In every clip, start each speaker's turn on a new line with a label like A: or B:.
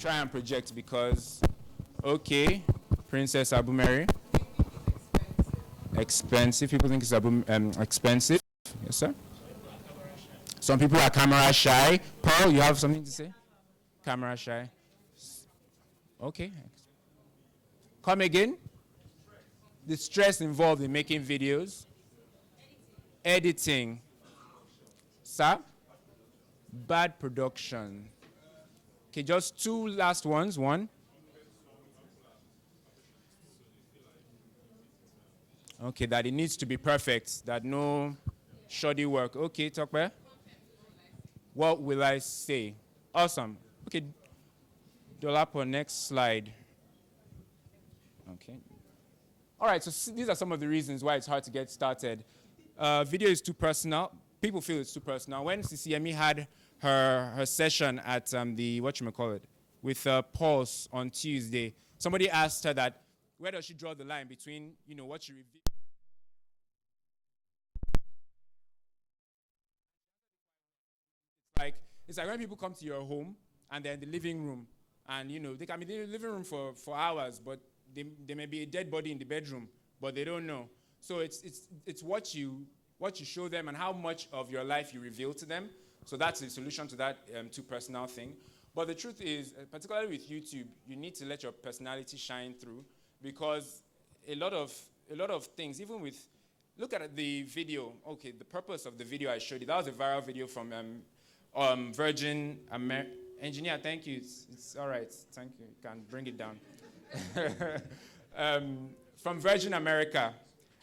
A: try and project because, okay, Princess Abu Mary. Expensive. People think it's expensive. Yes, sir. Some people are camera shy. Paul, you have something to say? Camera shy. Okay. Come again. The stress involved in making videos. Editing. Sir? Bad production. Okay, just two last ones. One. Okay, that it needs to be perfect, that no shoddy work. Okay, Tokwe. What will I say? Awesome. Okay, Dolapo, next slide. Okay. All right, so these are some of the reasons why it's hard to get started. Video is too personal. People feel it's too personal. When CCME had her session at the, with Pulse on Tuesday, somebody asked her that, where does she draw the line between, what she revealed? It's like when people come to your home and they're in the living room, and they can be in the living room for hours, but there may be a dead body in the bedroom, but they don't know. So it's what you show them and how much of your life you reveal to them. So that's the solution to that too personal thing. But the truth is, particularly with YouTube, you need to let your personality shine through, because a lot of things, even with, look at the video. Okay, the purpose of the video I showed you, that was a viral video from Virgin Engineer, thank you. It's all right. Thank you. You can bring it down. From Virgin America.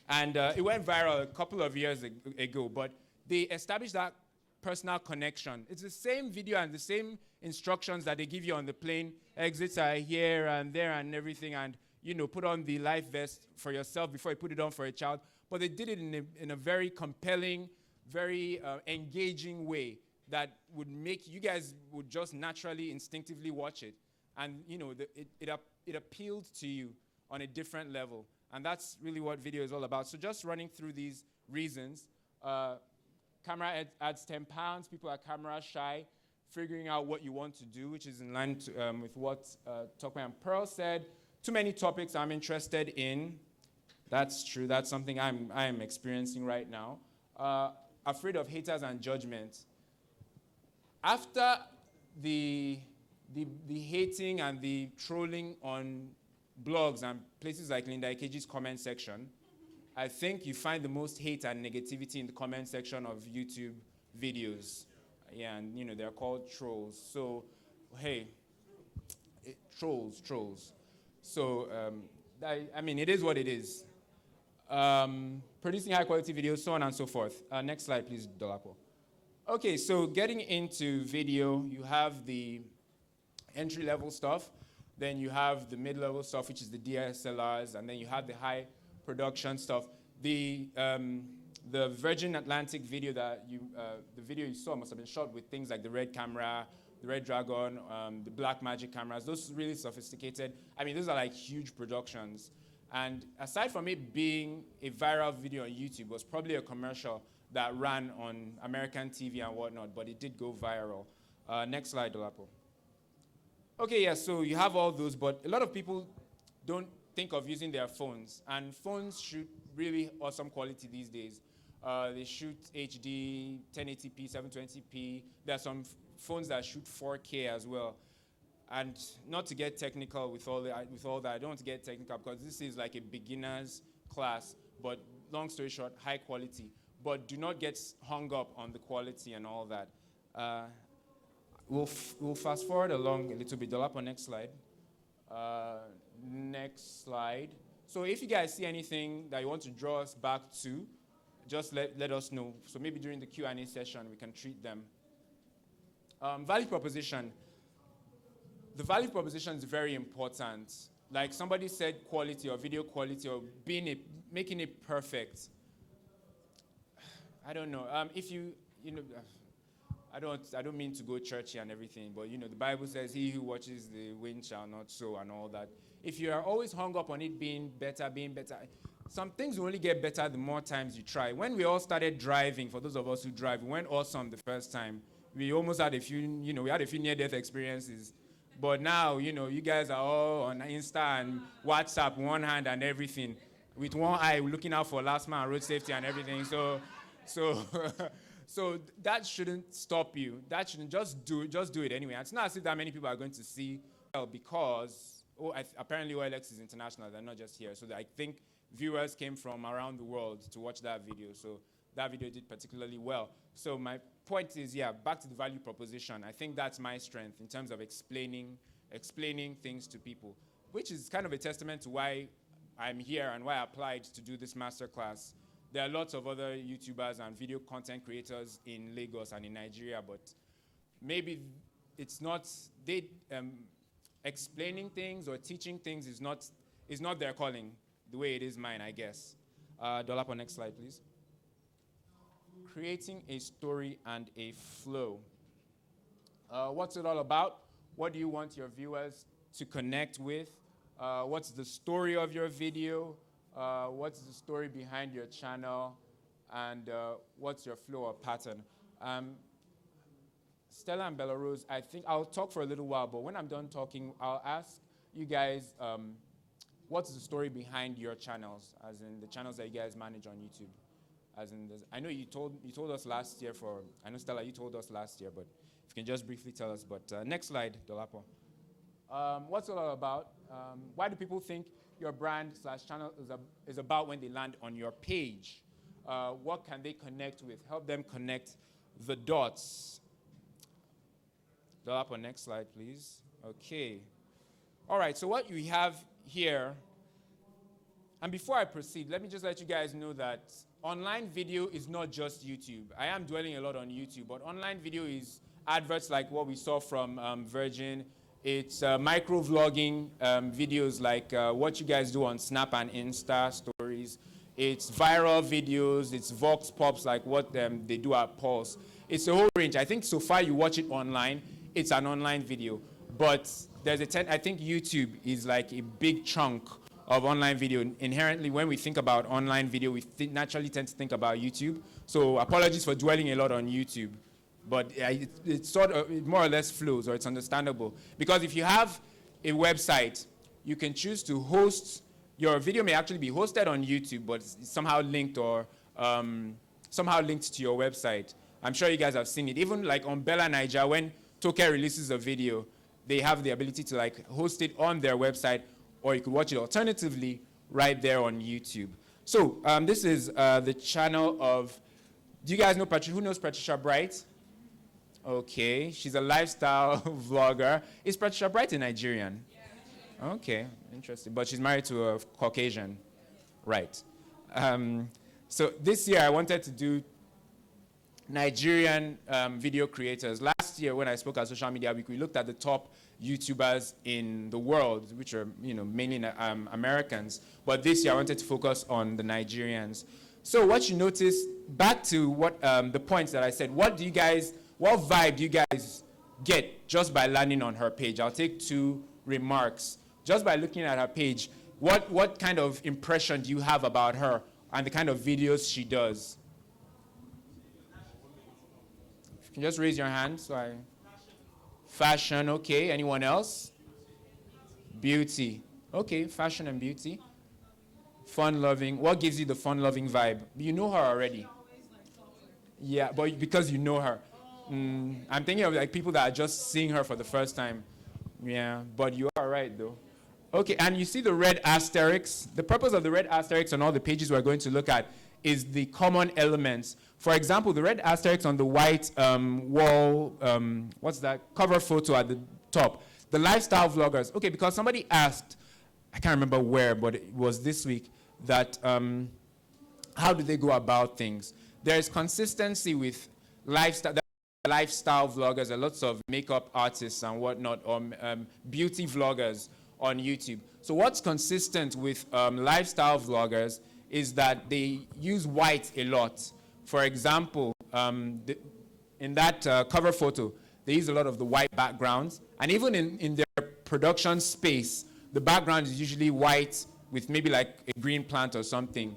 A: And it went viral a couple of years ago, but they established that personal connection. It's the same video and the same instructions that they give you on the plane. Exits are here and there and everything, and put on the life vest for yourself before you put it on for a child. But they did it in a very compelling, very engaging way that would make you guys would just naturally, instinctively watch it. And it appealed to you on a different level. And that's really what video is all about. So just running through these reasons, camera adds 10 pounds, people are camera shy, figuring out what you want to do, which is in line with what Tokwe and Pearl said. Too many topics I'm interested in. That's true, that's something I am experiencing right now. Afraid of haters and judgment. After the hating and the trolling on blogs and places like Linda Ikeji's comment section, I think you find the most hate and negativity in the comment section of YouTube videos. Yeah, and they're called trolls. So, hey, trolls. So, it is what it is. Producing high quality videos, so on and so forth. Next slide, please, Dolapo. Okay, so getting into video, you have the entry-level stuff, then you have the mid-level stuff, which is the DSLRs, and then you have the high production stuff. The Virgin Atlantic video the video you saw must have been shot with things like the Red camera, the Red Dragon, the Black Magic cameras. Those really sophisticated. Those are like huge productions. And aside from it being a viral video on YouTube, it was probably a commercial that ran on American TV and whatnot, but it did go viral. Next slide, Dolapo. Okay, yeah, so you have all those, but a lot of people don't think of using their phones, and phones shoot really awesome quality these days. They shoot HD, 1080p, 720p. There are some phones that shoot 4K as well. And not to get technical with all that, I don't want to get technical because this is like a beginner's class, but long story short, high quality. But do not get hung up on the quality and all that. We'll fast forward along a little bit. Dolapo, next slide. Next slide. So if you guys see anything that you want to draw us back to, just let us know. So maybe during the Q&A session, we can treat them. Value proposition. The value proposition is very important. Like somebody said, quality or video quality or making it perfect. I don't know. I don't mean to go churchy and everything, but the Bible says, "He who watches the wind shall not sow," and all that. If you are always hung up on it being better, some things will only get better the more times you try. When we all started driving, for those of us who drive, we went awesome the first time. We almost had a few, we had a few near-death experiences. But now, you guys are all on Insta and WhatsApp, one hand and everything, with one eye looking out for last man, road safety and everything. So, so that shouldn't stop you. That shouldn't just do it anyway. And it's not as if that many people are going to see, because apparently OLX is international. They're not just here. So I think viewers came from around the world to watch that video. So that video did particularly well. So my point is, back to the value proposition. I think that's my strength in terms of explaining things to people, which is kind of a testament to why I'm here and why I applied to do this masterclass. There are lots of other YouTubers and video content creators in Lagos and in Nigeria, but maybe it's not, explaining things or teaching things is not their calling the way it is mine, I guess. Dolapo, next slide, please. Creating a story and a flow. What's it all about? What do you want your viewers to connect with? What's the story of your video? What's the story behind your channel? And what's your flow or pattern? Stella and Belarus, I think I'll talk for a little while, but when I'm done talking, I'll ask you guys, what's the story behind your channels, as in the channels that you guys manage on YouTube? As in, I know you told us last year I know Stella, you told us last year, but if you can just briefly tell us. But next slide, Dolapo. What's it all about? Why do people think your brand/channel is about when they land on your page? What can they connect with? Help them connect the dots. Dolapo, next slide, please. Okay. All right, so what we have here, and before I proceed, let me just let you guys know that online video is not just YouTube. I am dwelling a lot on YouTube, but online video is adverts like what we saw from Virgin. It's micro-vlogging videos like what you guys do on Snap and Insta stories. It's viral videos. It's Vox Pops like what they do at Pulse. It's a whole range. I think so far you watch it online, it's an online video. But there's I think YouTube is like a big chunk of online video. Inherently, when we think about online video, we naturally tend to think about YouTube. So apologies for dwelling a lot on YouTube. But it sort of, it more or less flows, or it's understandable. Because if you have a website, you can choose to host, your video may actually be hosted on YouTube, but it's somehow linked or somehow linked to your website. I'm sure you guys have seen it. Even like on Bella Naija, when Toke releases a video, they have the ability to like host it on their website, or you could watch it alternatively right there on YouTube. So this is the channel of, do you guys know who knows Patricia Bright? Okay, she's a lifestyle vlogger. Is Patricia Bright a Nigerian? Yeah. Okay, interesting. But she's married to a Caucasian. Right. So this year I wanted to do Nigerian video creators. Last year when I spoke at Social Media Week, we looked at the top YouTubers in the world, which are mainly Americans. But this year I wanted to focus on the Nigerians. So what you notice, back to what the points that I said, what vibe do you guys get just by landing on her page? I'll take 2 remarks. Just by looking at her page, what kind of impression do you have about her and the kind of videos she does? If you can just raise your hand. Fashion, okay. Anyone else? Beauty. Okay, fashion and beauty. Fun-loving. What gives you the fun-loving vibe? You know her already. Yeah, but because you know her. I'm thinking of like people that are just seeing her for the first time. Yeah, but you are right though. Okay, and you see the red asterisks. The purpose of the red asterisks on all the pages we're going to look at is the common elements. For example, the red asterisk on the white wall, what's that, cover photo at the top. The lifestyle vloggers. Okay, because somebody asked, I can't remember where, but it was this week, that how do they go about things? There is consistency with lifestyle vloggers. There are lots of makeup artists and whatnot, or beauty vloggers on YouTube. So what's consistent with lifestyle vloggers is that they use white a lot. For example, in that cover photo, they use a lot of the white backgrounds. And even in their production space, the background is usually white with maybe like a green plant or something.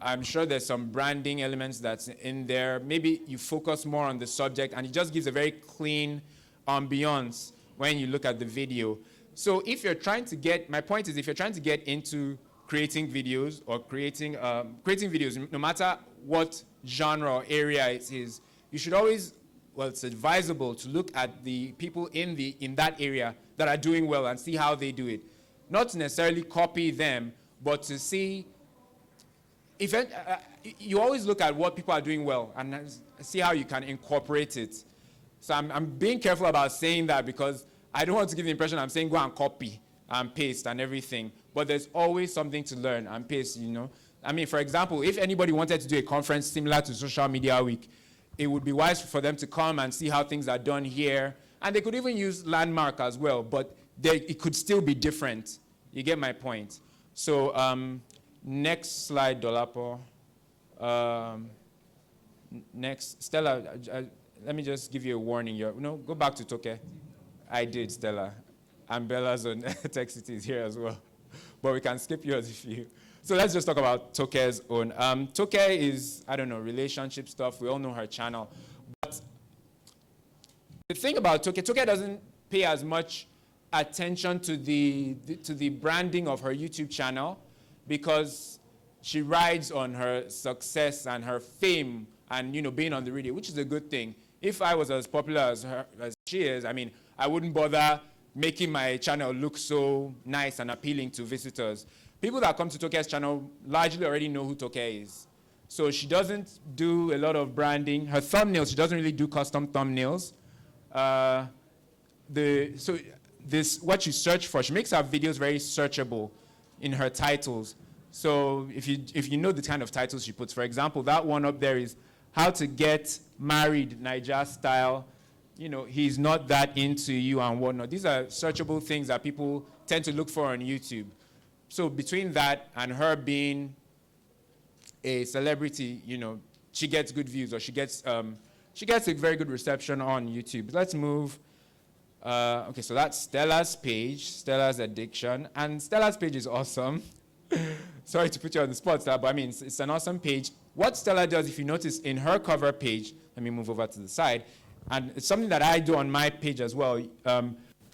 A: I'm sure there's some branding elements that's in there. Maybe you focus more on the subject and it just gives a very clean ambiance. when you look at the video. So if you're trying to get, my point is, if you're trying to get into creating videos or creating videos, no matter what genre or area it is, you should always, well, it's advisable to look at the people in that area that are doing well and see how they do it. Not to necessarily copy them, but to see, you always look at what people are doing well and see how you can incorporate it. So I'm being careful about saying that because I don't want to give the impression I'm saying go and copy and paste and everything. But there's always something to learn and paste, you know. I mean, for example, if anybody wanted to do a conference similar to Social Media Week, it would be wise for them to come and see how things are done here. And they could even use Landmark as well, but it could still be different. You get my point. So next slide, Dolapo. Next, Stella, let me just give you a warning. No, go back to Toke. I did, Stella. And Bella's on Tech City is here as well. But we can skip yours if you... So let's just talk about Toke's own. Toke is, I don't know, relationship stuff. We all know her channel. But the thing about Toke doesn't pay as much attention to the branding of her YouTube channel because she rides on her success and her fame and, you know, being on the radio, which is a good thing. If I was as popular as she is, I mean, I wouldn't bother making my channel look so nice and appealing to visitors. People that come to Toke's channel largely already know who Toke is. So she doesn't do a lot of branding. Her thumbnails, she doesn't really do custom thumbnails. What you search for, she makes her videos very searchable in her titles. So if you know the kind of titles she puts, for example, that one up there is how to get married Niger style. You know, he's not that into you and whatnot. These are searchable things that people tend to look for on YouTube. So between that and her being a celebrity, you know, she gets good views or she gets a very good reception on YouTube. Let's move. Okay, so that's Stella's page, Stella's Addiction. And Stella's page is awesome. Sorry to put you on the spot, Stella, but I mean, it's an awesome page. What Stella does, if you notice in her cover page, let me move over to the side, and it's something that I do on my page as well.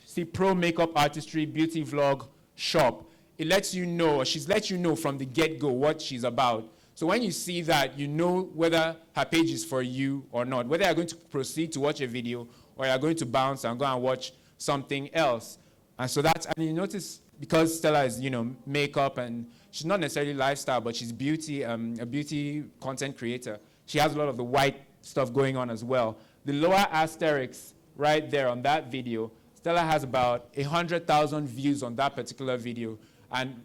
A: See, pro makeup artistry, beauty vlog, shop. It lets you know, or she's let you know from the get-go what she's about. So when you see that, you know whether her page is for you or not, whether you're going to proceed to watch a video or you're going to bounce and go and watch something else. And so that's, and you notice, because Stella is, you know, makeup and she's not necessarily lifestyle, but she's beauty, a beauty content creator. She has a lot of the white stuff going on as well. The lower asterisk right there on that video, Stella has about 100,000 views on that particular video. And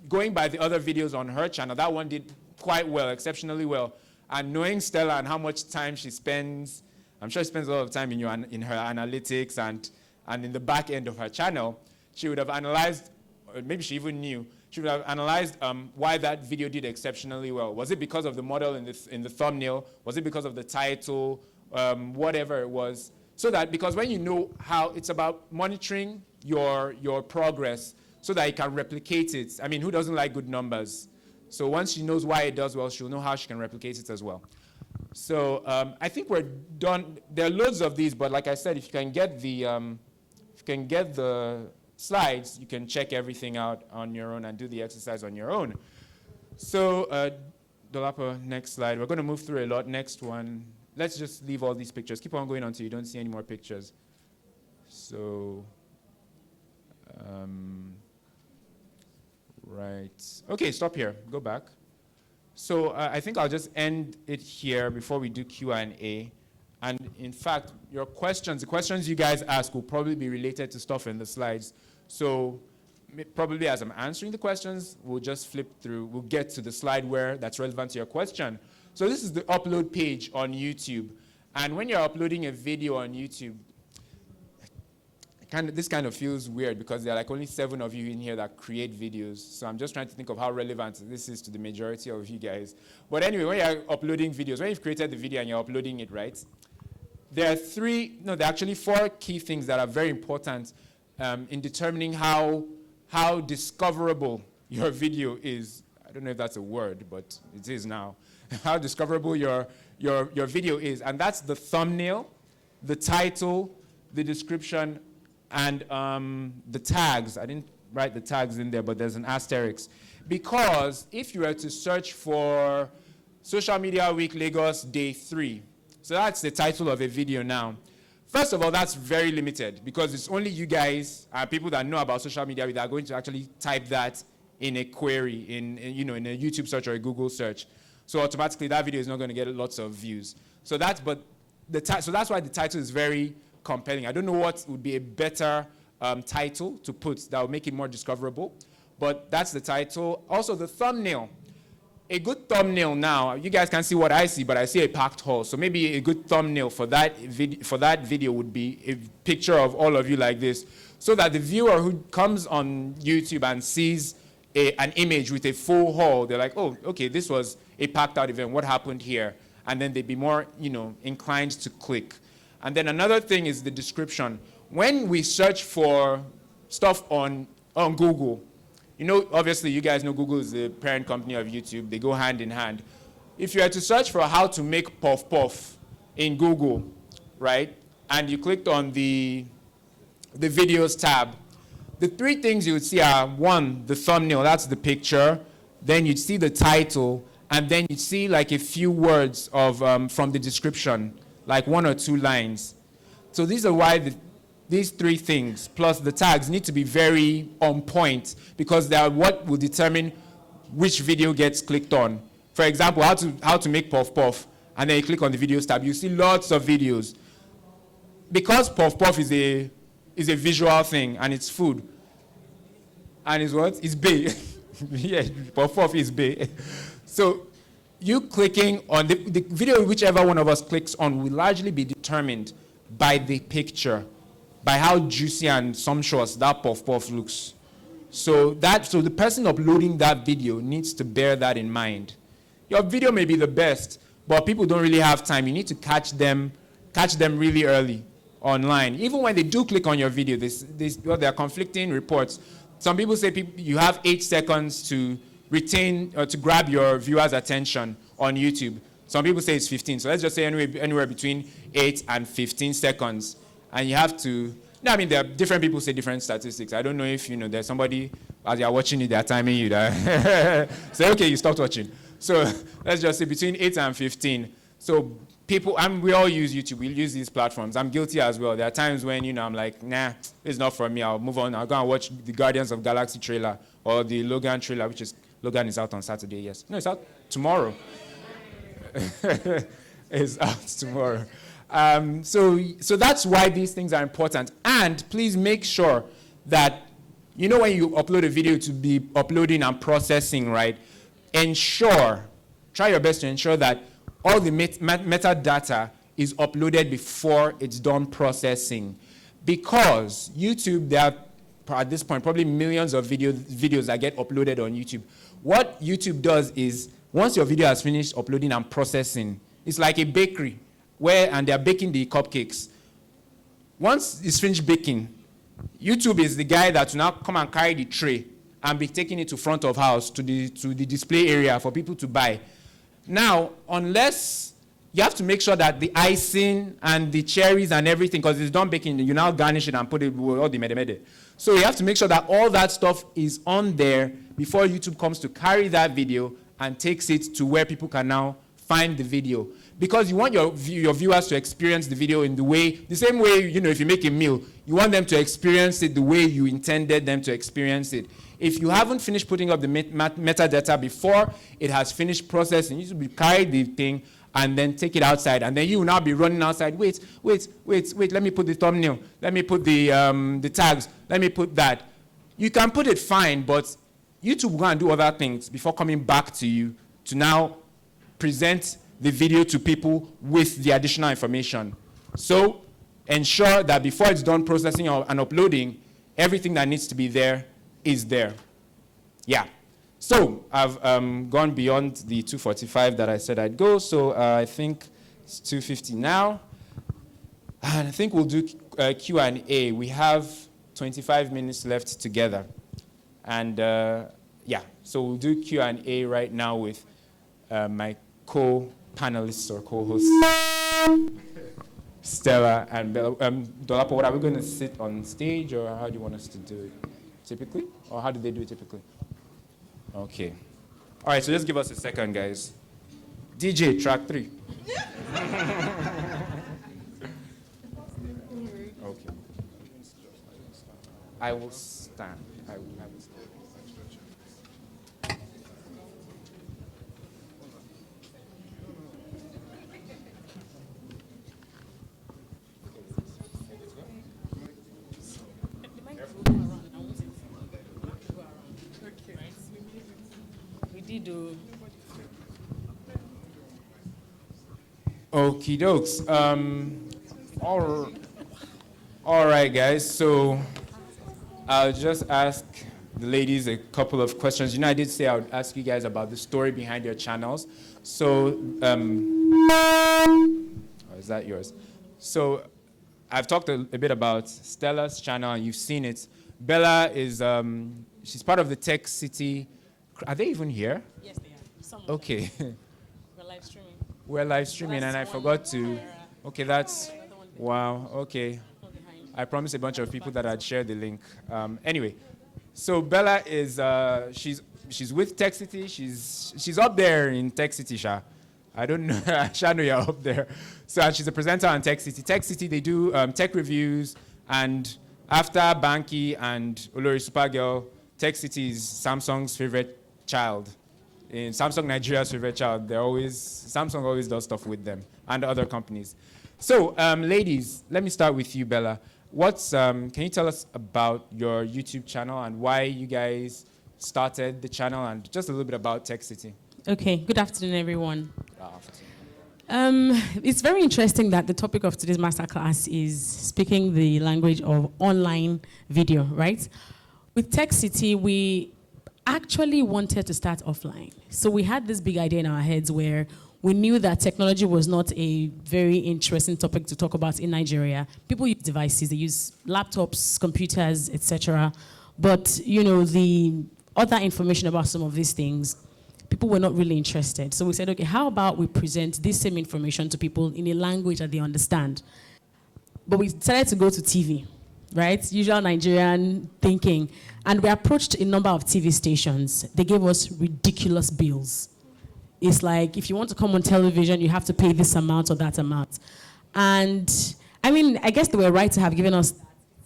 A: going by the other videos on her channel, that one did quite well, exceptionally well. And knowing Stella and how much time she spends, I'm sure she spends a lot of time in her analytics and in the back end of her channel, she would have analyzed, or maybe she even knew, she would have analyzed why that video did exceptionally well. Was it because of the model in the thumbnail? Was it because of the title? Whatever it was. So that, because when you know how, it's about monitoring your progress so that you can replicate it. I mean, who doesn't like good numbers? So once she knows why it does well, she'll know how she can replicate it as well. So I think we're done. There are loads of these, but like I said, if you can get the slides, you can check everything out on your own and do the exercise on your own. So Dolapo, next slide. We're going to move through a lot. Next one. Let's just leave all these pictures. Keep on going until you don't see any more pictures. So, right. Okay, stop here. Go back. So I think I'll just end it here before we do Q&A. And in fact, your questions, the questions you guys ask will probably be related to stuff in the slides. So probably as I'm answering the questions, we'll just flip through. We'll get to the slide where that's relevant to your question. So this is the upload page on YouTube. And when you're uploading a video on YouTube, this kind of feels weird because there are like only 7 of you in here that create videos. So I'm just trying to think of how relevant this is to the majority of you guys. But anyway, when you're uploading videos, when you've created the video and you're uploading it, right? There are actually 4 key things that are very important in determining how discoverable your video is. I don't know if that's a word, but it is now. How discoverable your video is. And that's the thumbnail, the title, the description, and the tags. I didn't write the tags in there, but there's an asterisk. Because if you were to search for Social Media Week Lagos Day 3, so that's the title of a video now. First of all, that's very limited because it's only you guys, people that know about social media that are going to actually type that in a query, in a YouTube search or a Google search. So automatically that video is not going to get lots of views. So that's why the title is very compelling. I don't know what would be a better title to put that would make it more discoverable, but that's the title. Also the thumbnail. A good thumbnail now, you guys can see what I see, but I see a packed hall. So maybe a good thumbnail for that video would be a picture of all of you like this, so that the viewer who comes on YouTube and sees an image with a full hall, they're like, oh, okay, this was a packed out event. What happened here? And then they'd be more, inclined to click. And then another thing is the description. When we search for stuff on Google, obviously you guys know Google is the parent company of YouTube. They go hand in hand. If you had to search for how to make puff puff in Google, right, and you clicked on the videos tab, the three things you would see are, one, the thumbnail, that's the picture. Then you'd see the title, and then you'd see like a few words of from the description, like 1 or 2 lines. So these are why these three things, plus the tags, need to be very on point because they are what will determine which video gets clicked on. For example, how to make puff puff, and then you click on the videos tab, you see lots of videos. Because puff puff is a visual thing and it's food. And it's what? It's bae. Yeah, puff puff is bae. So you clicking on the video, whichever one of us clicks on, will largely be determined by the picture, by how juicy and sumptuous that puff puff looks. So the person uploading that video needs to bear that in mind. Your video may be the best, but people don't really have time. You need to catch them really early online. Even when they do click on your video, there are conflicting reports. Some people say you have 8 seconds to retain or to grab your viewers' attention on YouTube. Some people say it's 15. So let's just say anywhere between 8 and 15 seconds. And you have to, there are different people say different statistics. I don't know if, there's somebody, as you're watching it, they're timing you. Say, okay, you stopped watching. So let's just say between 8 and 15. So we all use YouTube. We use these platforms. I'm guilty as well. There are times when, I'm like, nah, it's not for me. I'll move on. I'll go and watch the Guardians of Galaxy trailer or the Logan trailer, Logan is out on Saturday, yes. No, it's out tomorrow. It's out tomorrow. So that's why these things are important. And please make sure that, when you upload a video to be uploading and processing, right, try your best to ensure that all the metadata is uploaded before it's done processing. Because YouTube, there are, at this point, probably millions of videos that get uploaded on YouTube. What YouTube does is, once your video has finished uploading and processing, it's like a bakery, and they're baking the cupcakes. Once it's finished baking, YouTube is the guy that will now come and carry the tray and be taking it to front of house, to the display area for people to buy. Now, unless you have to make sure that the icing and the cherries and everything, because it's done baking, you now garnish it and put it with all the mede. So you have to make sure that all that stuff is on there before YouTube comes to carry that video and takes it to where people can now find the video. Because you want your viewers to experience the video in the same way, if you make a meal, you want them to experience it the way you intended them to experience it. If you haven't finished putting up the metadata before it has finished processing, you should carry the thing and then take it outside. And then you will now be running outside. Wait, let me put the thumbnail. Let me put the tags. Let me put that. You can put it fine, but YouTube will go and do other things before coming back to you to now present the video to people with the additional information. So ensure that before it's done processing and uploading, everything that needs to be there is there. Yeah. So I've gone beyond the 2:45 that I said I'd go. So I think it's 2:50 now. And I think we'll do Q&A. We have 25 minutes left together. And so we'll do Q&A right now with my co-panelists or co-hosts. Stella and Bella. Dolapo, what are we going to sit on stage, or how do you want us to do it typically? Or how do they do it typically? Okay. All right, so just give us a second, guys. DJ, track 3. Okay. I will stand. I will stand. Okie dokes. All right, guys. So I'll just ask the ladies a couple of questions. You know, I did say I would ask you guys about the story behind your channels. So, is that yours? So I've talked a bit about Stella's channel, and you've seen it. Bella is, she's part of the Tech City. Are they even here?
B: Yes, they are. Some
A: okay.
B: We're live streaming.
A: We're live streaming, and I forgot to. Okay, that's. Wow, okay. I promised a bunch of people that I'd share the link. Anyway, so Bella is, she's with Tech City. She's up there in Tech City, Sha. I don't know. Sha, know you're up there. So and she's a presenter on Tech City. Tech City, they do tech reviews, and after Banky and Olori Supergirl, Tech City is Samsung's favorite child. In Samsung Nigeria's favorite child. Samsung always does stuff with them and other companies. So, ladies, let me start with you, Bella. Can you tell us about your YouTube channel and why you guys started the channel, and just a little bit about Tech City?
B: Okay, good afternoon, everyone. It's very interesting that the topic of today's masterclass is speaking the language of online video, right? With Tech City, we actually wanted to start offline. So we had this big idea in our heads where we knew that technology was not a very interesting topic to talk about in Nigeria. People use devices, they use laptops, computers, etc. But, you know, the other information about some of these things, people were not really interested. So we said, okay, how about we present this same information to people in a language that they understand? But we decided to go to TV, right? Usual Nigerian thinking. And we approached a number of TV stations. They gave us ridiculous bills. It's like, if you want to come on television, you have to pay this amount or that amount. And, I mean, I guess they were right to have given us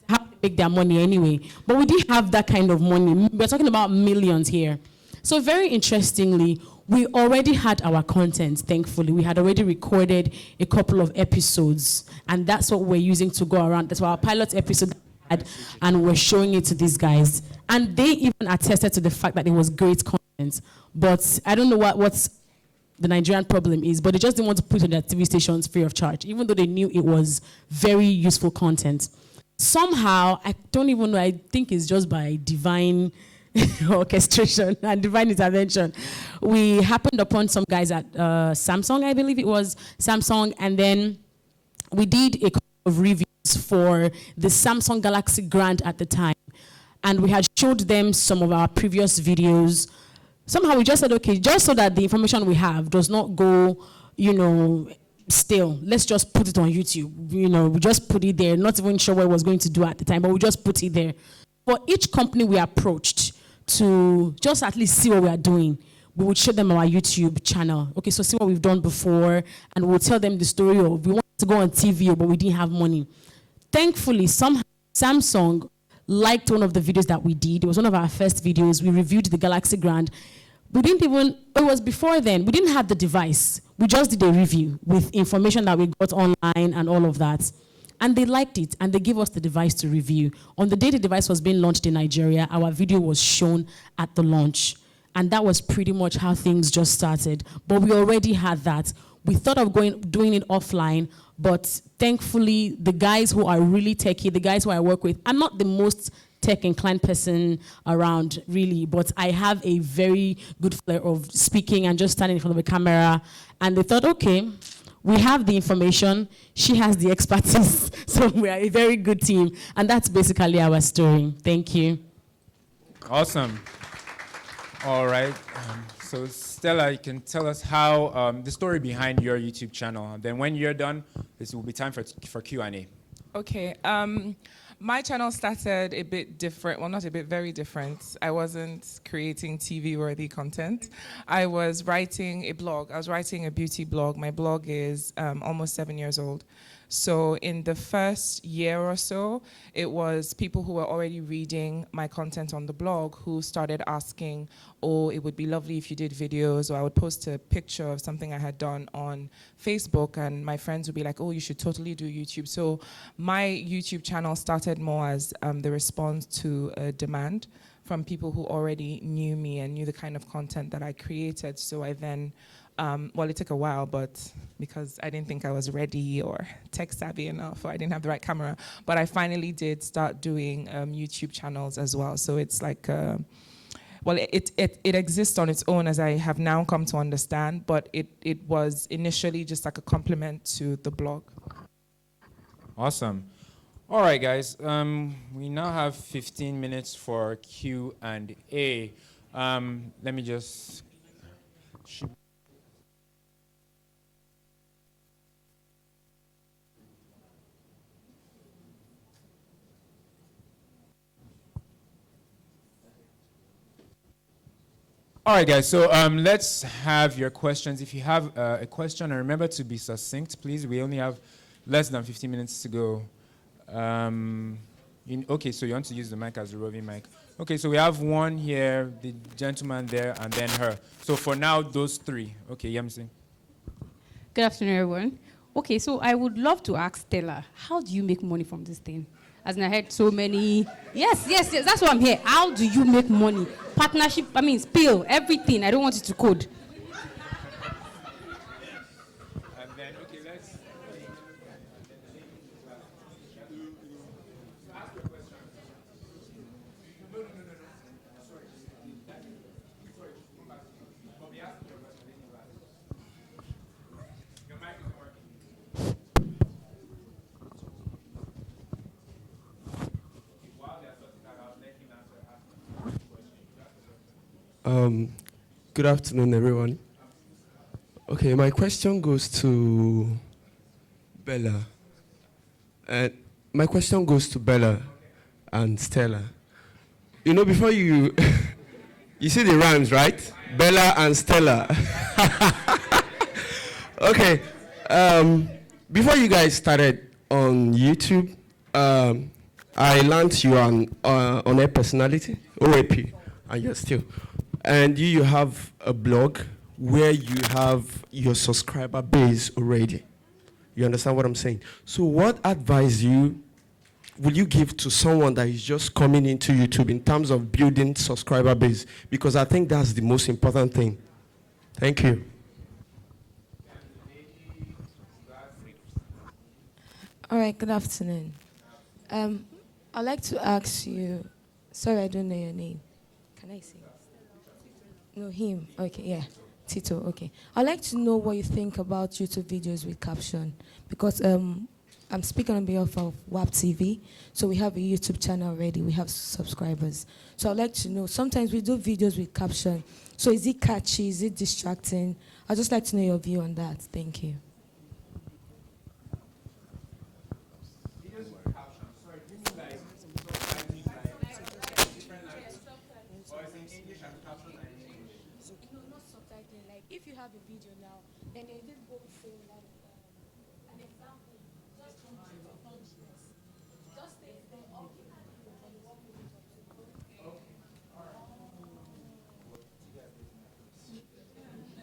B: how to make their money anyway. But we didn't have that kind of money. We're talking about millions here. So very interestingly, we already had our content, thankfully. We had already recorded a couple of episodes. And that's what we're using to go around. That's why our pilot episode had, and we're showing it to these guys. And they even attested to the fact that it was great content. But I don't know what's the Nigerian problem is, but they just didn't want to put it on their TV stations free of charge, even though they knew it was very useful content. Somehow, I don't even know, I think it's just by divine orchestration and divine intervention. We happened upon some guys at Samsung, I believe it was Samsung, and then we did a couple of reviews for the Samsung Galaxy Grand at the time. And we had showed them some of our previous videos. Somehow we just said, okay, just so that the information we have does not go, you know, stale, let's just put it on YouTube. You know, we just put it there, not even sure what it was going to do at the time, but we just put it there. For each company we approached to just at least see what we are doing, we would show them our YouTube channel. Okay, so see what we've done before, and we'll tell them the story of, we wanted to go on TV, but we didn't have money. Thankfully, somehow Samsung liked one of the videos that we did. It was one of our first videos. We reviewed the Galaxy Grand. We didn't even, it was before then, we didn't have the device. We just did a review with information that we got online and all of that. And they liked it, and they gave us the device to review. On the day the device was being launched in Nigeria, our video was shown at the launch. And that was pretty much how things just started. But we already had that. We thought of doing it offline, but thankfully, the guys who are really techie, the guys who I work with, I'm not the most tech-inclined person around, really, but I have a very good flair of speaking and just standing in front of a camera. And they thought, okay, we have the information, she has the expertise, so we are a very good team. And that's basically our story. Thank you.
A: Awesome. All right. So Stella, you can tell us how the story behind your YouTube channel. Then when you're done, this will be time for Q&A.
C: Okay. My channel started a bit different. Well, not a bit, very different. I wasn't creating TV-worthy content. I was writing a blog. I was writing a beauty blog. My blog is almost 7 years old. So in the first year or so, it was people who were already reading my content on the blog who started asking, oh, it would be lovely if you did videos, or I would post a picture of something I had done on Facebook, and my friends would be like, oh, you should totally do YouTube. So my YouTube channel started more as the response to a demand from people who already knew me and knew the kind of content that I created. So I then, well, it took a while, but because I didn't think I was ready or tech savvy enough, or I didn't have the right camera, but I finally did start doing YouTube channels as well. So it's like, well, it exists on its own, as I have now come to understand, but it was initially just like a complement to the blog.
A: Awesome. All right, guys. We now have 15 minutes for Q&A. Let me just... All right, guys, so let's have your questions. If you have a question, and remember to be succinct, please. We only have less than 15 minutes to go. Okay, so you want to use the mic as a roving mic. Okay, so we have one here, the gentleman there, and then her. So for now, those three. Okay, Yamsi.
D: Good afternoon, everyone. Okay, so I would love to ask Stella, how do you make money from this thing? As in, I heard so many. Yes, that's why I'm here. How do you make money? Partnership, spill, everything. I don't want it to code.
A: And then, okay, let's... Ask your question. No. Sorry. Sorry, come back. But we asked your question. Your mic isn't working. While they're sorting that out, let him ask the question.
E: Good afternoon, everyone. Okay, my question goes to Bella. My question goes to Bella and Stella. You know, before you... you see the rhymes, right? Bella and Stella. Okay. Before you guys started on YouTube, I learned you on a personality, OAP, and you're still. And you have a blog where you have your subscriber base already. You understand what I'm saying? So what advice will you give to someone that is just coming into YouTube in terms of building subscriber base? Because I think that's the most important thing. Thank you.
F: All right, good afternoon. I'd like to ask you, sorry, I don't know your name. Can I say? No, him. Okay, yeah. Tito, okay. I'd like to know what you think about YouTube videos with caption, because I'm speaking on behalf of WAP TV, so we have a YouTube channel already, we have subscribers. So I'd like to know, sometimes we do videos with caption, so is it catchy, is it distracting? I'd just like to know your view on that. Thank you. If you have a video now, then they did go say like an example, just from functions. Just say then all you can do from 1 minute or 2.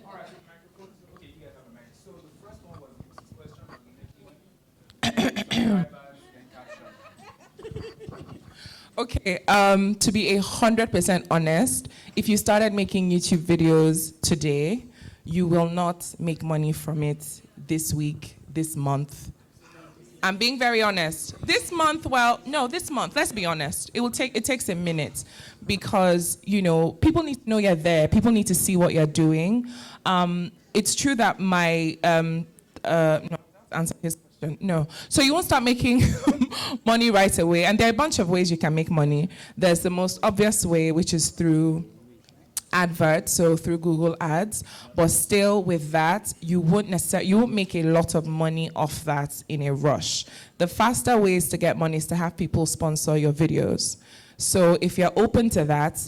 A: All right, microphones. Okay, you guys have a mic. So the first one was Lucy's question on the
C: Okay, to be 100% honest, if you started making YouTube videos today, you will not make money from it this week, this month. I'm being very honest. This month, let's be honest. It takes a minute because, people need to know you're there. People need to see what you're doing. It's true that answer his question. No. So you won't start making money right away. And there are a bunch of ways you can make money. There's the most obvious way, which is through adverts, so through Google Ads, but still with that, you won't make a lot of money off that in a rush. The faster ways to get money is to have people sponsor your videos. So if you're open to that,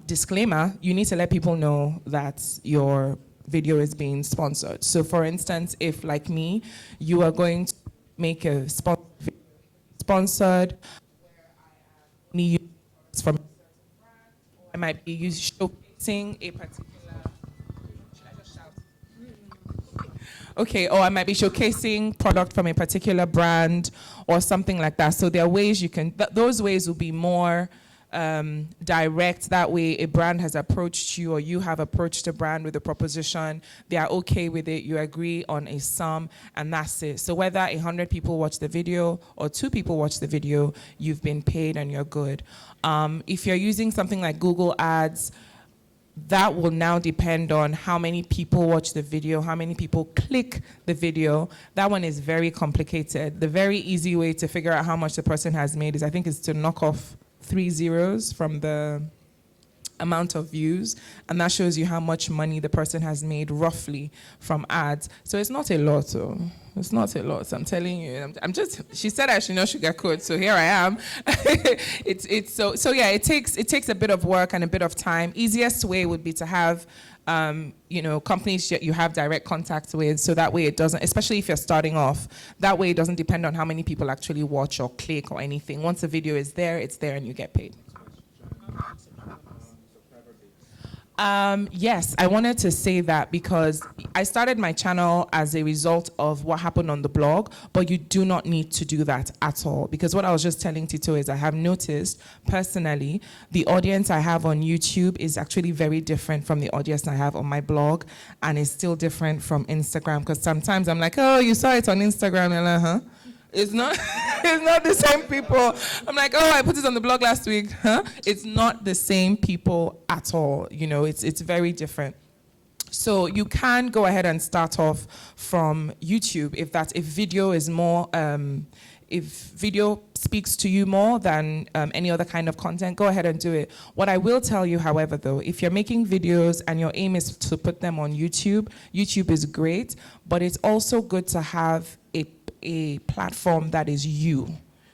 C: disclaimer, you need to let people know that your video is being sponsored. So for instance, if like me, you are going to make a sponsored, me from, I might be showcasing a particular, should I just shout? Okay, or I might be showcasing product from a particular brand or something like that. So there are ways you can, those ways will be more direct. That way a brand has approached you or you have approached a brand with a proposition, they are okay with it, you agree on a sum, and that's it. So whether 100 people watch the video or 2 people watch the video, you've been paid and you're good. If you're using something like Google Ads, that will now depend on how many people watch the video, how many people click the video. That one is very complicated. The very easy way to figure out how much the person has made is, I think, is to knock off 3 zeros from the amount of views, and that shows you how much money the person has made roughly from ads. So it's not a lot, though. It's not a lot. I'm telling you. She said I should not sugarcoat, so here I am. So yeah. It takes a bit of work and a bit of time. Easiest way would be to have companies that you have direct contact with, so that way it doesn't, especially if you're starting off, that way it doesn't depend on how many people actually watch or click or anything. Once the video is there, it's there and you get paid. Yes, I wanted to say that because I started my channel as a result of what happened on the blog, but you do not need to do that at all. Because what I was just telling Tito is I have noticed personally, the audience I have on YouTube is actually very different from the audience I have on my blog, and it's still different from Instagram. Because sometimes I'm like, oh, you saw it on Instagram, and I'm like, huh? It's not, it's not the same people. I'm like, oh, I put it on the blog last week, huh? It's not the same people at all. It's very different. So you can go ahead and start off from YouTube if video is more, if video speaks to you more than any other kind of content, go ahead and do it. What I will tell you, however, though, if you're making videos and your aim is to put them on YouTube, YouTube is great, but it's also good to have a platform that is you,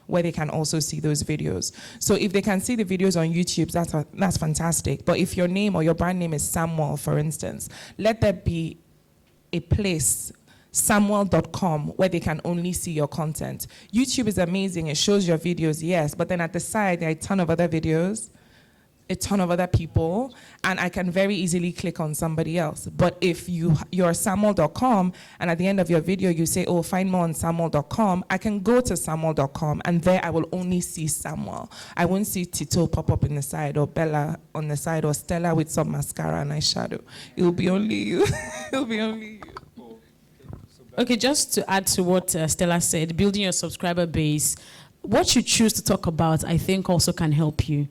C: where they can also see those videos. So if they can see the videos on YouTube, that's fantastic. But if your name or your brand name is Samuel, for instance, let there be a place, samuel.com, where they can only see your content. YouTube is amazing. It shows your videos, yes, but then at the side, there are a ton of other videos, a ton of other people, and I can very easily click on somebody else. But if you're samuel.com, and at the end of your video you say, oh, find more on samuel.com, I can go to samuel.com, and there I will only see Samuel. I won't see Tito pop up in the side, or Bella on the side, or Stella with some mascara and eyeshadow. It will be only you. It will be only you.
B: Okay, just to add to what Stella said, building your subscriber base, what you choose to talk about, I think also can help you.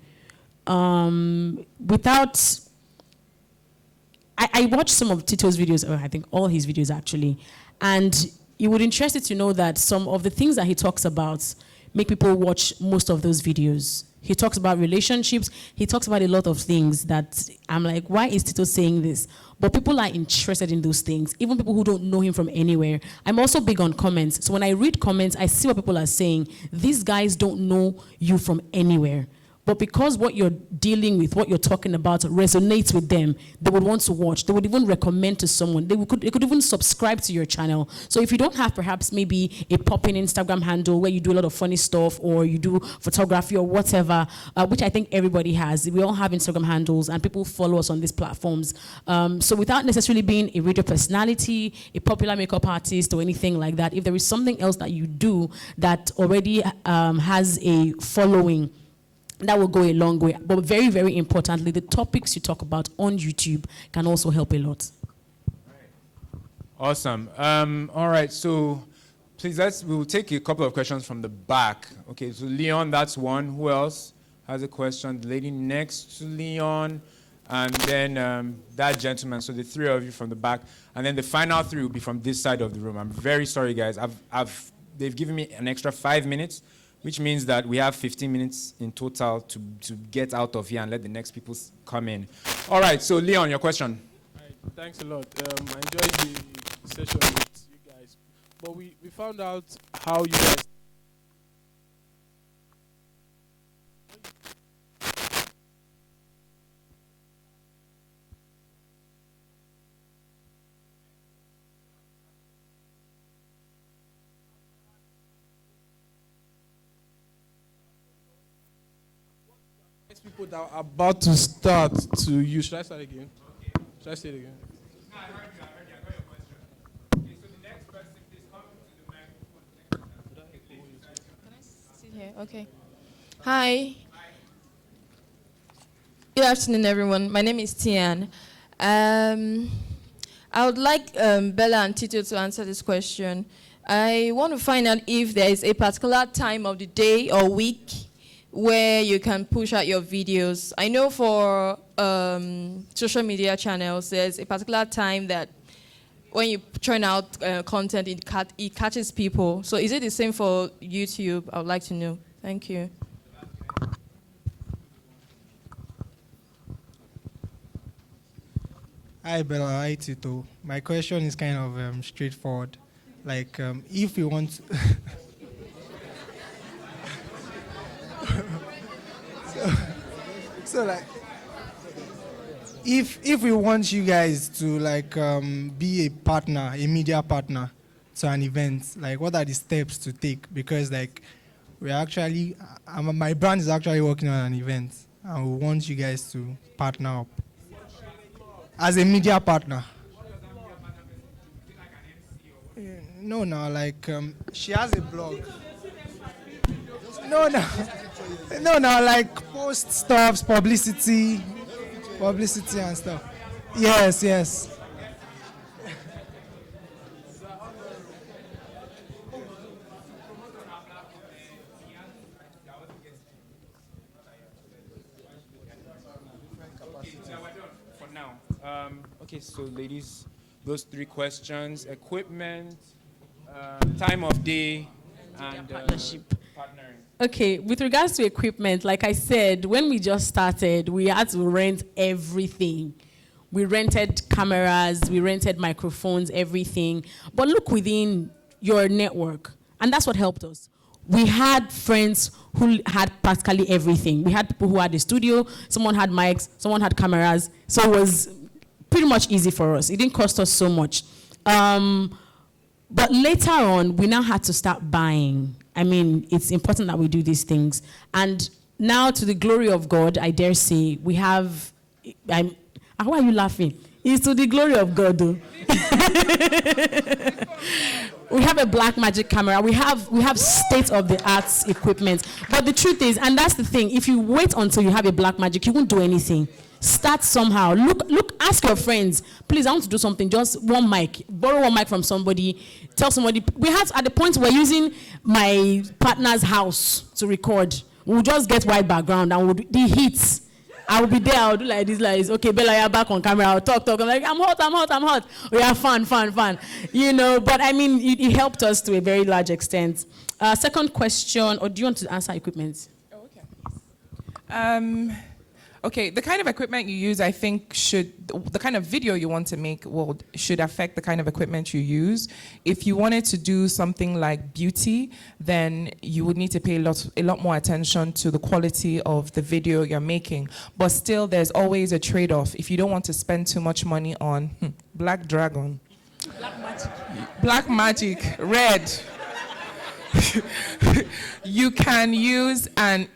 B: I watched some of Tito's videos, or I think all his videos actually, and you would be interested to know that some of the things that he talks about make people watch most of those videos. He talks about relationships, he talks about a lot of things that I'm like, why is Tito saying this? But people are interested in those things, even people who don't know him from anywhere. I'm also big on comments. So when I read comments, I see what people are saying. These guys don't know you from anywhere. But because what you're dealing with, what you're talking about resonates with them, they would want to watch. They would even recommend to someone. They could even subscribe to your channel. So if you don't have perhaps maybe a popping Instagram handle where you do a lot of funny stuff, or you do photography or whatever, which I think everybody has. We all have Instagram handles and people follow us on these platforms. So without necessarily being a radio personality, a popular makeup artist or anything like that, if there is something else that you do that already has a following, that will go a long way. But very, very importantly, the topics you talk about on YouTube can also help a lot.
A: Awesome. All right, so please, we'll take a couple of questions from the back. Okay, so Leon, that's one. Who else has a question? The lady next to Leon, and then that gentleman. So the 3 of you from the back, and then the final 3 will be from this side of the room. I'm very sorry, guys. They've given me an extra 5 minutes, which means that we have 15 minutes in total to get out of here and let the next people come in. All right, so Leon, your question.
G: Right, thanks a lot. I enjoyed the session with you guys. But we found out how you guys... people that are about to start to use. Should I start again? Should I say it again?
A: No, I heard you. I got your question. Okay, so the next person, please come to the microphone.
H: Can I sit here? Okay. Hi. Good afternoon, everyone. My name is Tian. I would like Bella and Tito to answer this question. I want to find out if there is a particular time of the day or week where you can push out your videos. I know for social media channels, there's a particular time that when you churn out content, it catches people. So is it the same for YouTube? I would like to know. Thank you.
I: Hi, Bella. Hi, Tito. My question is kind of straightforward. Like, if you want... so like, if we want you guys to like be a partner, a media partner to an event, like what are the steps to take? Because like we're actually, my brand is actually working on an event, and we want you guys to partner up as a media partner. No, like she has a blog. No, like post stuffs, publicity and stuff. Yes.
A: For now. Okay, so ladies, those three questions: equipment, time of day, and
B: partnership.
A: Partnering.
B: Okay, with regards to equipment, like I said, when we just started, we had to rent everything. We rented cameras, we rented microphones, everything. But look within your network, and that's what helped us. We had friends who had practically everything. We had people who had a studio, someone had mics, someone had cameras, so it was pretty much easy for us. It didn't cost us so much. But later on, we now had to start buying. I mean, it's important that we do these things. And now, to the glory of God, I dare say, we have... why are you laughing? It's to the glory of God, though. We have a black magic camera. We have state-of-the-art equipment. But the truth is, and that's the thing, if you wait until you have a black magic, you won't do anything. Start somehow. Look, ask your friends, please, I want to do something, just one mic. Borrow one mic from somebody. Tell somebody. We had, at the point we're using my partner's house to record. We'll just get white background and we'll do the hits. I will be there, I'll do like this, like, okay, Bella, you're back on camera, I'll talk. I'm like, I'm hot. We are fun. You know, but I mean, it helped us to a very large extent. Second question, or do you want to answer equipment?
C: Oh, okay. Okay, the kind of equipment you use, I think the kind of video you want to make should affect the kind of equipment you use. If you wanted to do something like beauty, then you would need to pay a lot more attention to the quality of the video you're making. But still, there's always a trade-off. If you don't want to spend too much money on Black Dragon, Black Magic, Red, you can use a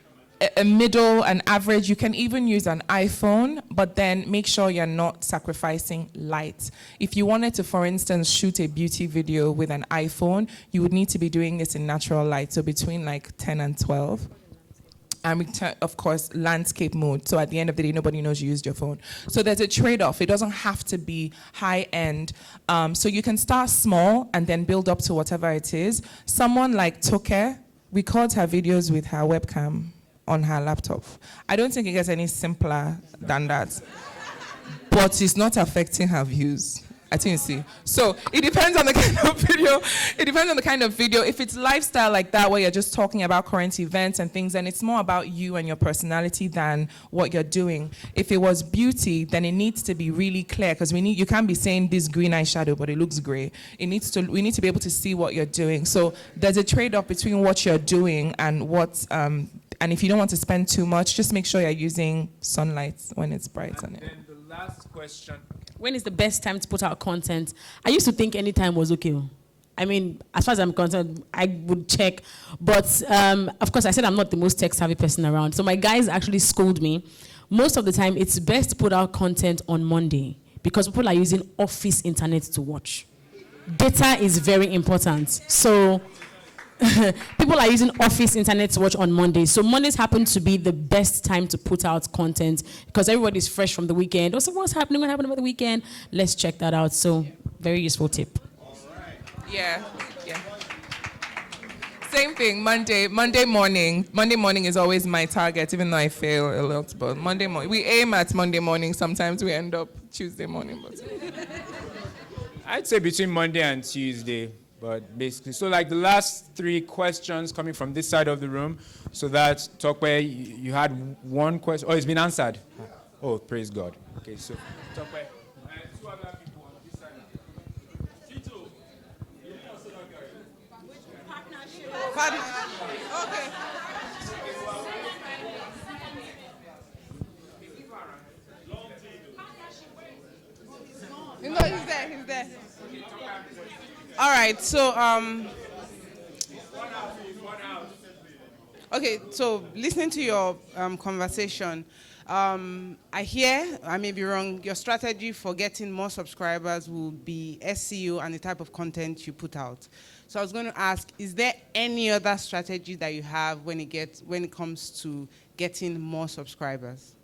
C: middle, an average. You can even use an iPhone, but then make sure you're not sacrificing light. If you wanted to, for instance, shoot a beauty video with an iPhone, you would need to be doing this in natural light, so between like 10 and 12. And of course, landscape mode. So at the end of the day, nobody knows you used your phone. So there's a trade-off. It doesn't have to be high-end. So you can start small and then build up to whatever it is. Someone like Toke records her videos with her webcam on her laptop. I don't think it gets any simpler than that. But it's not affecting her views. I think you see. So it depends on the kind of video. It depends on the kind of video. If it's lifestyle like that, where you're just talking about current events and things, and it's more about you and your personality than what you're doing. If it was beauty, then it needs to be really clear, because you can't be saying this green eyeshadow, but it looks gray. We need to be able to see what you're doing. So there's a trade-off between what you're doing and what. And if you don't want to spend too much, just make sure you're using sunlight when it's bright on it.
A: And then the last question.
B: When is the best time to put out content? I used to think any time was okay. I mean, as far as I'm concerned, I would check. But of course, I said I'm not the most tech-savvy person around. So my guys actually scold me. Most of the time, it's best to put out content on Monday because people are using office internet to watch. Data is very important. So people are using office internet to watch on Mondays. So Mondays happen to be the best time to put out content because everybody's fresh from the weekend. Also, what's happening? What happened over the weekend? Let's check that out. So very useful tip.
C: Yeah. Same thing, Monday morning. Monday morning is always my target, even though I fail a lot. But Monday morning, we aim at Monday morning. Sometimes we end up Tuesday morning. But
A: I'd say between Monday and Tuesday. But basically, so like the last 3 questions coming from this side of the room. So that Tokwe, you had one question. Oh, it's been answered. Oh, praise God. Okay, so Tokwe, 2 other people on this side. Tito.
C: Okay. No, he's there. All right, so
J: okay, so listening to your conversation, I hear, I may be wrong, your strategy for getting more subscribers will be SEO and the type of content you put out. So I was going to ask, is there any other strategy that you have when it comes to getting more subscribers?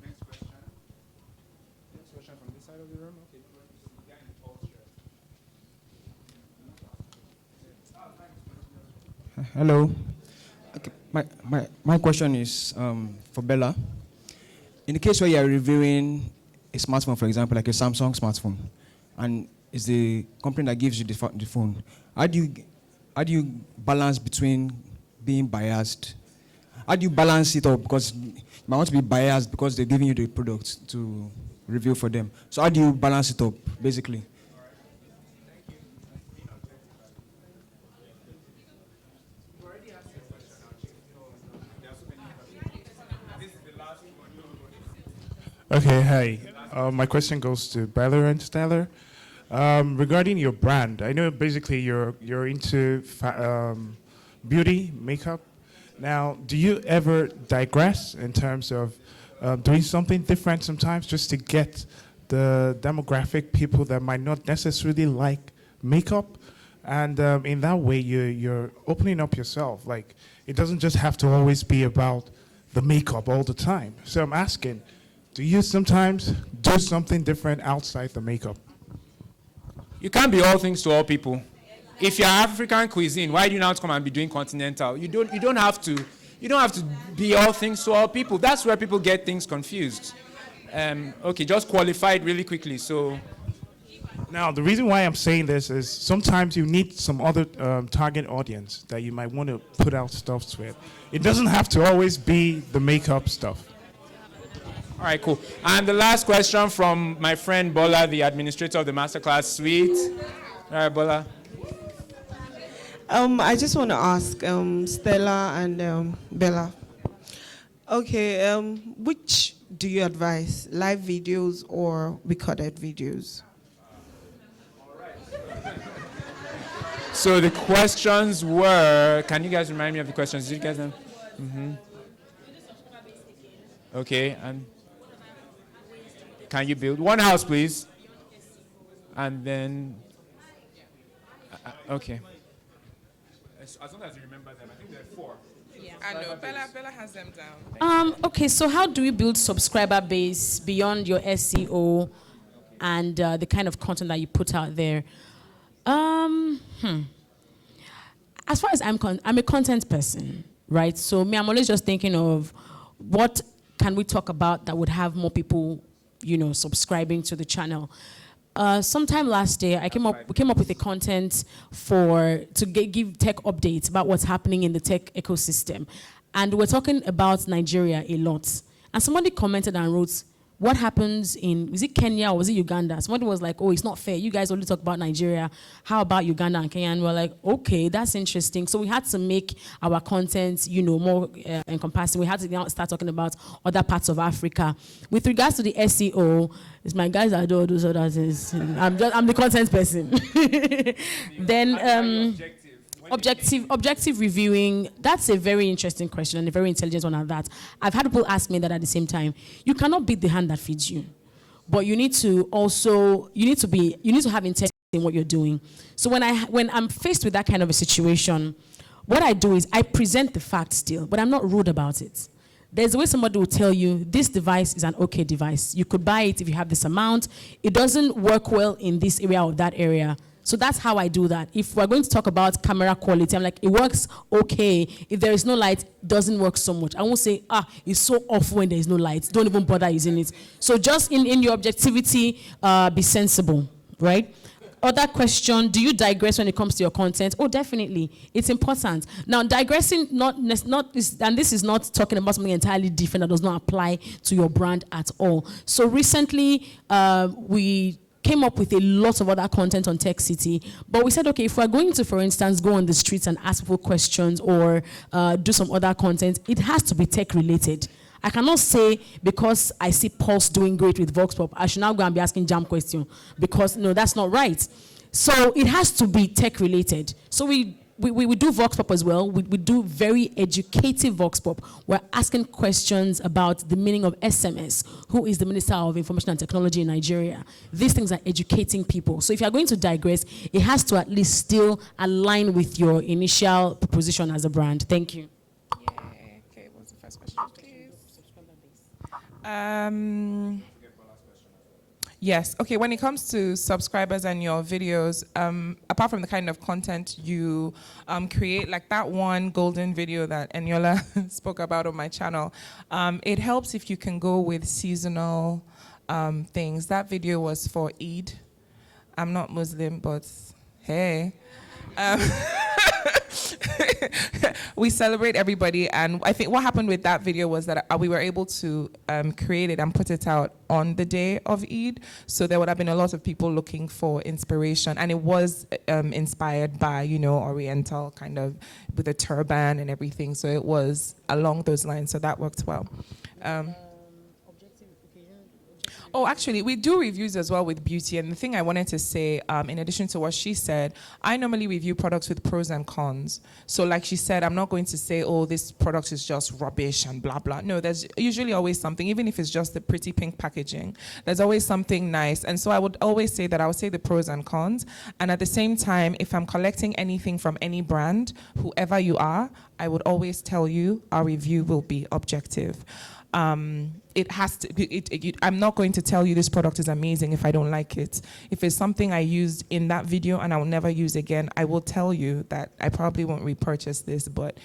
A: Next question from this side of the room. Okay.
K: Hello. Okay, my question is for Bella. In the case where you are reviewing a smartphone, for example, like a Samsung smartphone, and it's the company that gives you the phone, how do you balance between being biased? How do you balance it up? Because you might want to be biased because they're giving you the product to review for them. So how do you balance it up, basically?
L: Okay, hi. My question goes to Bella and Stellar. Regarding your brand, I know basically you're into beauty, makeup. Now, do you ever digress in terms of doing something different sometimes just to get the demographic people that might not necessarily like makeup? And in that way, you're opening up yourself. Like, it doesn't just have to always be about the makeup all the time. So I'm asking, do you sometimes do something different outside the makeup?
A: You can't be all things to all people. If you're African cuisine, why do you not come and be doing continental? You don't have to be all things to all people. That's where people get things confused. Okay, just qualify it really quickly. So
L: now the reason why I'm saying this is sometimes you need some other target audience that you might want to put out stuff with. It doesn't have to always be the makeup stuff.
A: All right, cool. And the last question from my friend Bola, the administrator of the Masterclass Suite. All right, Bola.
M: I just want to ask Stella and Bella. Okay, which do you advise, live videos or recorded videos?
A: So the questions were, can you guys remind me of the questions? Did you guys know? Okay, and can you build one house, please? And then, okay. As long as you remember them, I think there are 4.
C: Yeah. I know, Bella has them down.
B: Okay, so how do you build subscriber base beyond your SEO and the kind of content that you put out there? As far as I'm a content person, right? So I'm always just thinking of what can we talk about that would have more people subscribing to the channel. Sometime last year, we came up with a content to give tech updates about what's happening in the tech ecosystem. And we're talking about Nigeria a lot. And somebody commented and wrote, what happens was it Kenya or was it Uganda? Somebody was like, oh, it's not fair. You guys only talk about Nigeria. How about Uganda and Kenya? And we're like, okay, that's interesting. So we had to make our content, more encompassing. We had to now start talking about other parts of Africa. With regards to the SEO, it's my guys that do all those other things. I'm the content person. Then objective reviewing, that's a very interesting question and a very intelligent one at that. I've had people ask me that at the same time. You cannot beat the hand that feeds you, but you need to have integrity in what you're doing. So when I'm faced with that kind of a situation, what I do is I present the fact still, but I'm not rude about it. There's a way somebody will tell you, this device is an okay device. You could buy it if you have this amount. It doesn't work well in this area or that area. So that's how I do that. If we're going to talk about camera quality, I'm like, it works okay. If there is no light, it doesn't work so much. I won't say, it's so off when there is no light. Don't even bother using it. So just in your objectivity, be sensible, right? Other question, do you digress when it comes to your content? Oh, definitely. It's important. Now, digressing, and this is not talking about something entirely different that does not apply to your brand at all. So recently, we came up with a lot of other content on Tech City, but we said, okay, if we're going to, for instance, go on the streets and ask people questions or do some other content, it has to be tech related. I cannot say because I see Pulse doing great with Vox Pop, I should now go and be asking jam question, because no, that's not right. So it has to be tech related. So we do Vox Pop as well. We do very educative Vox Pop. We're asking questions about the meaning of SMS. Who is the Minister of Information and Technology in Nigeria? These things are educating people. So if you're going to digress, it has to at least still align with your initial proposition as a brand. Thank you.
C: Yeah. Okay, what's the first question, please? Yes. Okay. When it comes to subscribers and your videos, apart from the kind of content you create, like that one golden video that Eniola spoke about on my channel, it helps if you can go with seasonal things. That video was for Eid. I'm not Muslim, but hey. We celebrate everybody, and I think what happened with that video was that we were able to create it and put it out on the day of Eid, so there would have been a lot of people looking for inspiration, and it was inspired by, Oriental kind of with a turban and everything, so it was along those lines, so that worked well. Oh, actually, we do reviews as well with beauty. And the thing I wanted to say, in addition to what she said, I normally review products with pros and cons. So like she said, I'm not going to say, oh, this product is just rubbish and blah, blah. No, there's usually always something, even if it's just the pretty pink packaging, there's always something nice. And so I would always say that I would say the pros and cons. And at the same time, if I'm collecting anything from any brand, whoever you are, I would always tell you our review will be objective. It has to. I'm not going to tell you this product is amazing if I don't like it. If it's something I used in that video and I will never use again, I will tell you that I probably won't repurchase this. But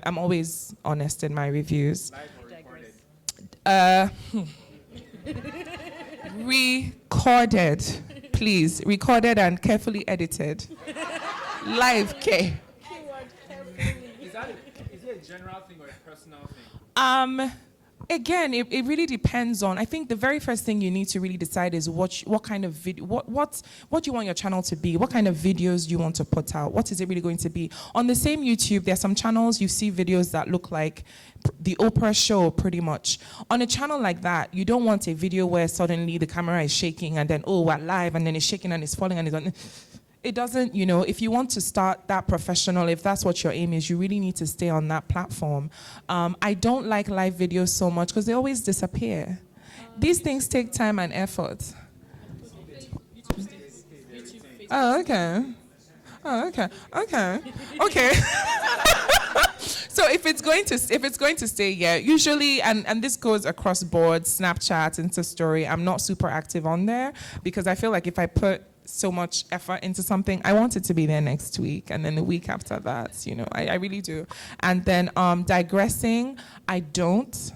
C: I'm always honest in my reviews. Recorded, please. Recorded and carefully edited. Live, K.
A: Is it a general thing or a personal thing?
C: Again, it really depends on, I think the very first thing you need to really decide is what kind of video, what you want your channel to be, what kind of videos you want to put out, what is it really going to be. On the same YouTube, there are some channels you see videos that look like the Oprah show pretty much. On a channel like that, you don't want a video where suddenly the camera is shaking and then, oh, we're live, and then it's shaking and it's falling and it's on. It doesn't, if you want to start that professional, if that's what your aim is, you really need to stay on that platform. I don't like live videos so much because they always disappear. These things take time and effort. Oh, okay. Oh, okay. Okay. Okay. So if it's going to stay, yeah, usually, and this goes across boards, Snapchat, Instastory, I'm not super active on there because I feel like if I put so much effort into something, I want it to be there next week and then the week after that, I really do. And then digressing, I don't.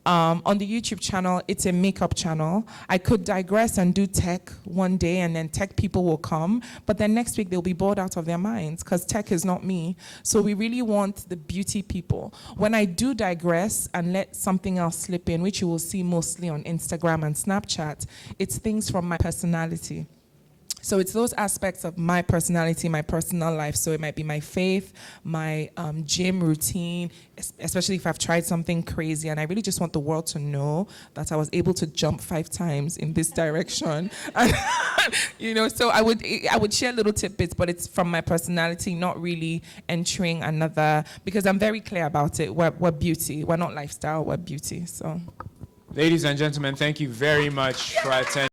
C: On the YouTube channel, it's a makeup channel. I could digress and do tech one day, and then tech people will come, but then next week they'll be bored out of their minds because tech is not me. So we really want the beauty people. When I do digress and let something else slip in, which you will see mostly on Instagram and Snapchat, it's things from my personality. So it's those aspects of my personality, my personal life. So it might be my faith, my gym routine, especially if I've tried something crazy. And I really just want the world to know that I was able to jump 5 times in this direction. And, you know, so I would share little tidbits, but it's from my personality, not really entering another, because I'm very clear about it. We're beauty. We're not lifestyle, we're beauty. So,
A: ladies and gentlemen, thank you very much for attending.